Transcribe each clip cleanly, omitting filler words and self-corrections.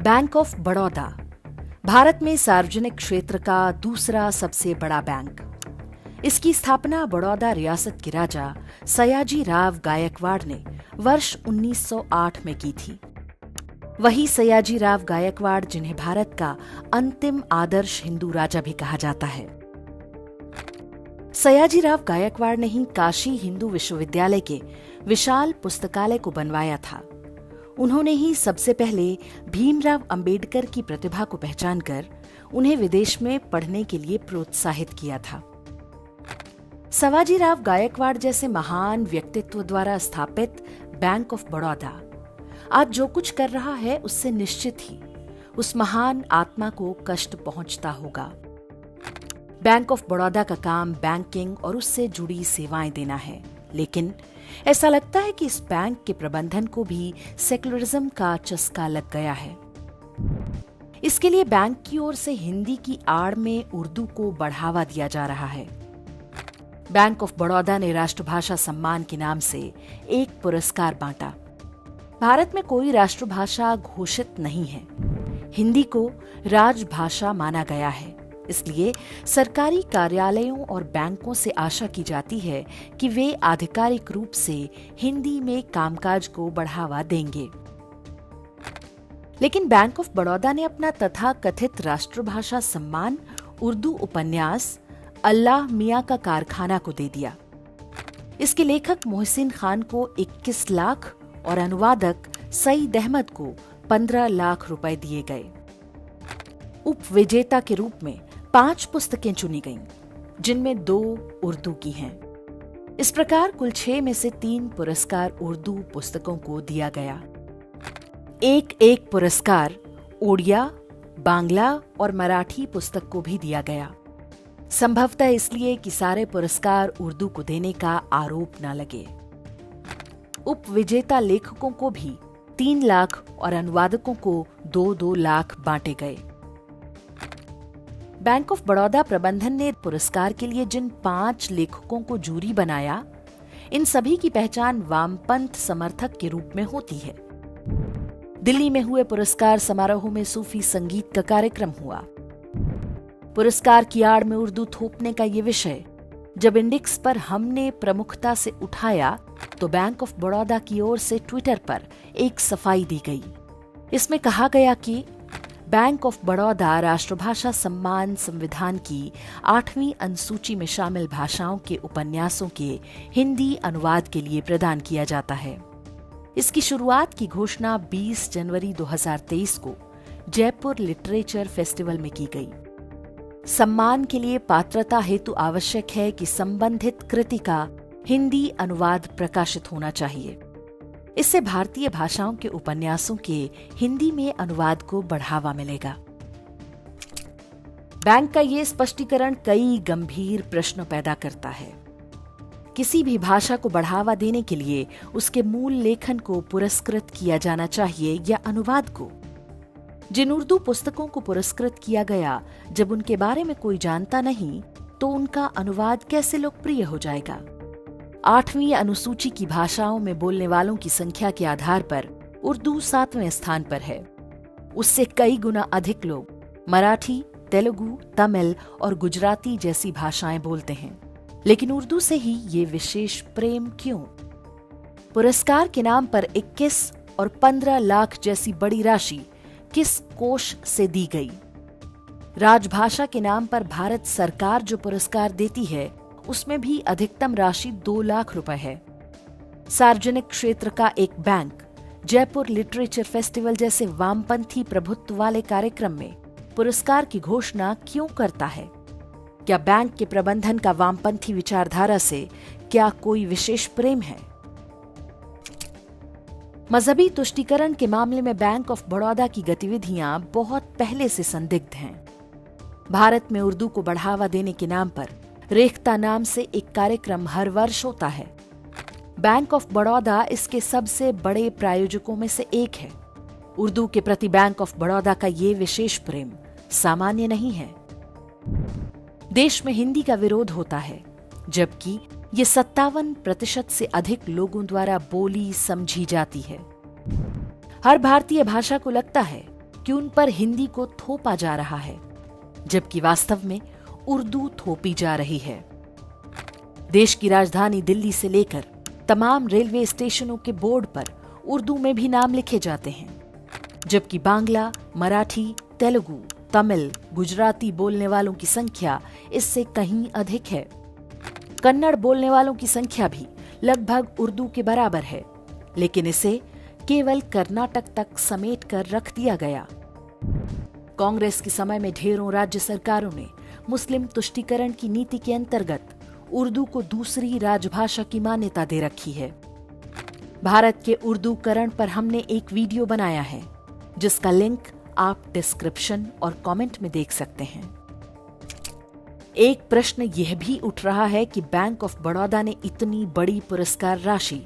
Bank of Baroda Bharat में सार्वजनिक क्षेत्र का दूसरा सबसे बड़ा बैंक। इसकी स्थापना बड़ौदा रियासत के राजा सयाजी राव गायकवाड़ ने वर्ष 1908 में की थी। वही सयाजी राव गायकवाड़ जिन्हें भारत का अंतिम आदर्श हिंदू राजा भी कहा जाता है। सयाजी राव गायकवाड़ ने ही काशी हिंदू विश्वविद्यालय के विशाल पुस्तकालय को बनवाया था। उन्होंने ही सबसे पहले भीमराव अंबेडकर की प्रतिभा को पहचानकर उन्हें विदेश में पढ़ने के लिए प्रोत्साहित किया था। सयाजीराव गायकवाड़ जैसे महान व्यक्तित्व द्वारा स्थापित बैंक ऑफ बड़ौदा आज जो कुछ कर रहा है उससे निश्चित ही उस महान आत्मा को कष्ट पहुंचता होगा। बैंक ऑफ बड़ौदा का काम बैंकिंग और उससे जुड़ी सेवाएं देना है, लेकिन ऐसा लगता है कि इस बैंक के प्रबंधन को भी सेकुलरिज्म का चस्का लग गया है। इसके लिए बैंक की ओर से हिंदी की आड़ में उर्दू को बढ़ावा दिया जा रहा है। बैंक ऑफ बड़ौदा ने राष्ट्रभाषा सम्मान के नाम से एक पुरस्कार बांटा। भारत में कोई राष्ट्रभाषा घोषित नहीं है। हिंदी को राजभाषा माना गया है, इसलिए सरकारी कार्यालयों और बैंकों से आशा की जाती है कि वे आधिकारिक रूप से हिंदी में कामकाज को बढ़ावा देंगे। लेकिन बैंक ऑफ बड़ौदा ने अपना तथाकथित राष्ट्रभाषा सम्मान उर्दू उपन्यास अल्लाह मियां का कारखाना को दे दिया। इसके लेखक मोहसिन खान को 21 लाख और अनुवादक सईद अहमद को 15 लाख रुपए दिए गए। उपविजेता के रूप में 5 पुस्तकें चुनी गईं, जिनमें 2 उर्दू की हैं। इस प्रकार कुल 6 में से 3 पुरस्कार उर्दू पुस्तकों को दिया गया। एक पुरस्कार ओडिया, बांग्ला और मराठी पुस्तक को भी दिया गया, संभवतः इसलिए कि सारे पुरस्कार उर्दू को देने का आरोप न लगे। उपविजेता लेखकों को भी 3 लाख और अनुवादकों को 2-2 लाख बांटे गए। बैंक ऑफ बड़ौदा प्रबंधन ने पुरस्कार के लिए जिन 5 लेखकों को जूरी बनाया, इन सभी की पहचान वामपंथ समर्थक के रूप में होती है। दिल्ली में हुए पुरस्कार समारोह में सूफी संगीत का कार्यक्रम हुआ। पुरस्कार की आड़ में उर्दू थोपने का ये विषय जब इंडेक्स पर हमने प्रमुखता से उठाया तो बैंक ऑफ बड़ौदा की ओर से ट्विटर पर एक सफाई दी गई। इसमें कहा गया कि बैंक ऑफ बड़ौदा राष्ट्रभाषा सम्मान संविधान की 8वीं अनुसूची में शामिल भाषाओं के उपन्यासों के हिंदी अनुवाद के लिए प्रदान किया जाता है। इसकी शुरुआत की घोषणा 20 जनवरी 2023 को जयपुर लिटरेचर फेस्टिवल में की गई। सम्मान के लिए पात्रता हेतु आवश्यक है कि संबंधित कृति का हिंदी अनुवाद प्रकाशित होना चाहिए। इससे भारतीय भाषाओं के उपन्यासों के हिंदी में अनुवाद को बढ़ावा मिलेगा। बैंक का ये स्पष्टीकरण कई गंभीर प्रश्न पैदा करता है। किसी भी भाषा को बढ़ावा देने के लिए उसके मूल लेखन को पुरस्कृत किया जाना चाहिए या अनुवाद को। जिन उर्दू पुस्तकों को पुरस्कृत किया गया, जब उनके बारे में कोई जानता नहीं तो उनका अनुवाद कैसे लोकप्रिय हो जाएगा? 8वीं अनुसूची की भाषाओं में बोलने वालों की संख्या के आधार पर उर्दू 7वें स्थान पर है। उससे कई गुना अधिक लोग मराठी, तेलुगु, तमिल और गुजराती जैसी भाषाएं बोलते हैं, लेकिन उर्दू से ही ये विशेष प्रेम क्यों? पुरस्कार के नाम पर 21 और 15 लाख जैसी बड़ी राशि किस कोष से दी गई? राजभाषा के नाम पर भारत सरकार जो पुरस्कार देती है उसमें भी अधिकतम राशि 2 लाख रुपए है। सार्वजनिक क्षेत्र का एक बैंक जयपुर लिटरेचर फेस्टिवल जैसे वामपंथी प्रभुत्व वाले कार्यक्रम में पुरस्कार की घोषणा क्यों करता है? क्या बैंक के प्रबंधन का वामपंथी विचारधारा से क्या कोई विशेष प्रेम है? मजहबी तुष्टीकरण के मामले में बैंक ऑफ बड़ौदा की गतिविधियां बहुत पहले से संदिग्ध हैं। भारत में उर्दू को बढ़ावा देने के नाम पर रेख्ता नाम से एक कार्यक्रम हर वर्ष होता है। बैंक ऑफ बड़ौदा इसके सबसे बड़े प्रायोजकों में से एक है। उर्दू के प्रति बैंक ऑफ बड़ौदा का ये विशेष प्रेम सामान्य नहीं है। देश में हिंदी का विरोध होता है, जबकि ये 57% से अधिक लोगों द्वारा बोली समझी जाती है। हर भारतीय भाषा को लगता है कि उन पर हिंदी को थोपा जा रहा है, जबकि वास्तव में उर्दू थोपी जा रही है। देश की राजधानी दिल्ली से लेकर तमाम रेलवे स्टेशनों के बोर्ड पर उर्दू में भी नाम लिखे जाते हैं, जबकि बांग्ला, मराठी, तेलुगु, तमिल, गुजराती बोलने वालों की संख्या इससे कहीं अधिक है। कन्नड़ बोलने वालों की संख्या भी लगभग उर्दू के बराबर है, लेकिन इसे केवल कर्नाटक तक समेट कर रख दिया गया। कांग्रेस के समय में ढेरों राज्य सरकारों ने मुस्लिम तुष्टीकरण की नीति के अंतर्गत उर्दू को दूसरी राजभाषा की मान्यता दे रखी है। भारत के उर्दूकरण पर हमने एक वीडियो बनाया है, जिसका लिंक आप डिस्क्रिप्शन और कमेंट में देख सकते हैं। एक प्रश्न यह भी उठ रहा है कि बैंक ऑफ बड़ौदा ने इतनी बड़ी पुरस्कार राशि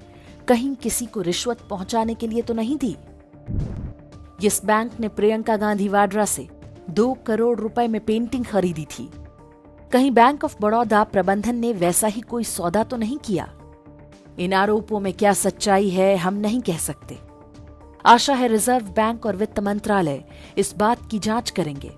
कहीं किसी को रिश्वत पहुंचाने के लिए तो नहीं दी। जिस बैंक ने प्रियंका गांधी वाड्रा से 2 करोड़ रुपए में पेंटिंग खरीदी थी, कहीं बैंक ऑफ बड़ौदा प्रबंधन ने वैसा ही कोई सौदा तो नहीं किया। इन आरोपों में क्या सच्चाई है हम नहीं कह सकते। आशा है रिजर्व बैंक और वित्त मंत्रालय इस बात की जांच करेंगे,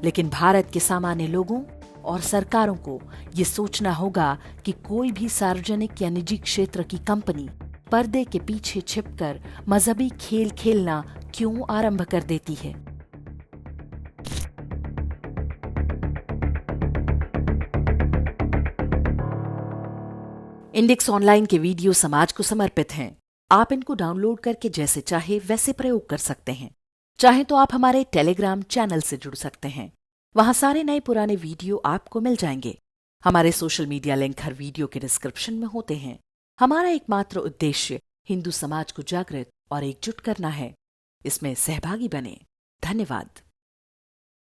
लेकिन भारत के सामान्य लोगों और सरकारों को ये सोचना होगा कि कोई भी सार्वजनिक या निजी क्षेत्र की कंपनी पर्दे के पीछे छिपकर मजहबी खेल खेलना क्यों आरंभ कर देती है। इंडेक्स ऑनलाइन के वीडियो समाज को समर्पित हैं। आप इनको डाउनलोड करके जैसे चाहे वैसे प्रयोग कर सकते हैं। चाहे तो आप हमारे टेलीग्राम चैनल से जुड़ सकते हैं, वहां सारे नए पुराने वीडियो आपको मिल जाएंगे। हमारे सोशल मीडिया लिंक हर वीडियो के डिस्क्रिप्शन में होते हैं। हमारा एकमात्र उद्देश्य हिंदू समाज को जागृत और एकजुट करना है। इसमें सहभागी बने। धन्यवाद।